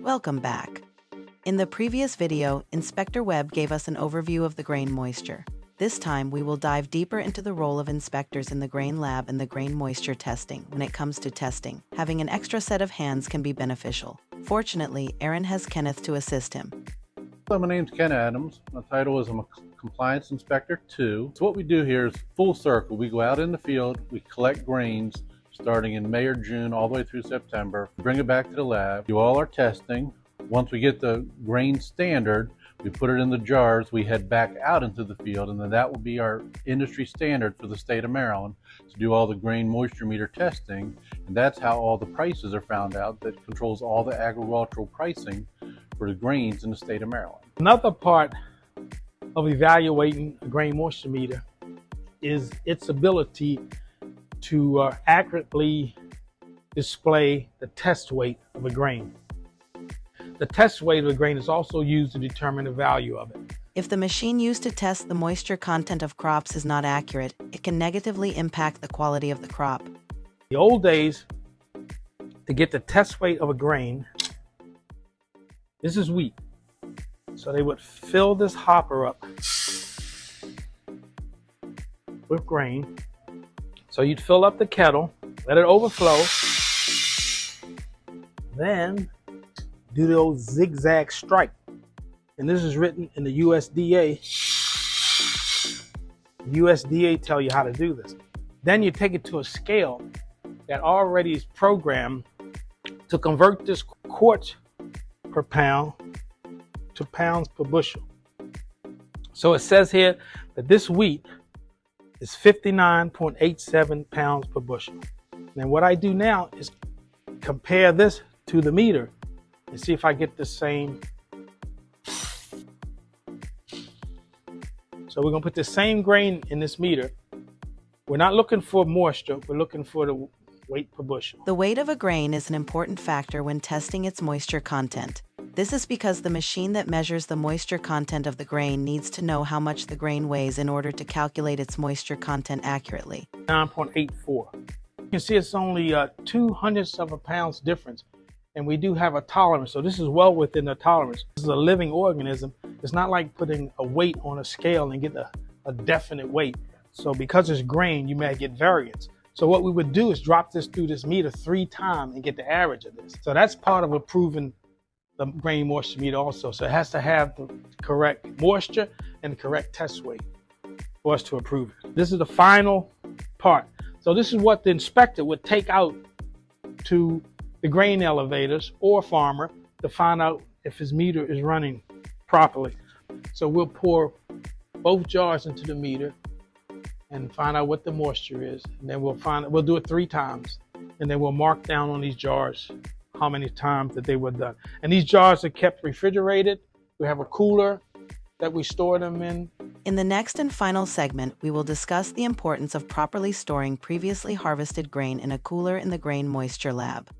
Welcome back. In the previous video, Inspector Webb gave us an overview of the grain moisture. This time, we will dive deeper into the role of inspectors in the grain lab and the grain moisture testing. When it comes to testing, having an extra set of hands can be beneficial. Fortunately, Aaron has Kenneth to assist him. Hello, my name's Ken Adams. My title is I'm a Compliance Inspector 2. So what we do here is full circle. We go out in the field, we collect grains starting in May or June all the way through September, bring it back to the lab, do all our testing. Once we get the grain standard, we put it in the jars, we head back out into the field, and then that will be our industry standard for the state of Maryland to do all the grain moisture meter testing. And that's how all the prices are found out. That controls all the agricultural pricing for the grains in the state of Maryland. Another part of evaluating a grain moisture meter is its ability to accurately display the test weight of a grain. The test weight of a grain is also used to determine the value of it. If the machine used to test the moisture content of crops is not accurate, it can negatively impact the quality of the crop. In the old days, to get the test weight of a grain, this is wheat. So they would fill this hopper up with grain. So you'd fill up the kettle, let it overflow, then do the old zigzag strike. And this is written in the USDA. USDA tell you how to do this. Then you take it to a scale that already is programmed to convert this quarts per pound to pounds per bushel. So it says here that this wheat is 59.87 pounds per bushel. And what I do now is compare this to the meter and see if I get the same. So we're gonna put the same grain in this meter. We're not looking for moisture, we're looking for the weight per bushel. The weight of a grain is an important factor when testing its moisture content. This is because the machine that measures the moisture content of the grain needs to know how much the grain weighs in order to calculate its moisture content accurately. 9.84. You can see it's only 0.02 of a pound's difference. And we do have a tolerance, so this is well within the tolerance. This is a living organism. It's not like putting a weight on a scale and get a definite weight. So because it's grain, you may get variance. So what we would do is drop this through this meter 3 times and get the average of this. So that's part of approving the grain moisture meter also. So it has to have the correct moisture and the correct test weight for us to approve it. This is the final part. So this is what the inspector would take out to the grain elevators or farmer to find out if his meter is running properly. So we'll pour both jars into the meter and find out what the moisture is. And then we'll do it 3 times. And then we'll mark down on these jars how many times that they were done. And these jars are kept refrigerated. We have a cooler that we store them in. In the next and final segment, we will discuss the importance of properly storing previously harvested grain in a cooler in the grain moisture lab.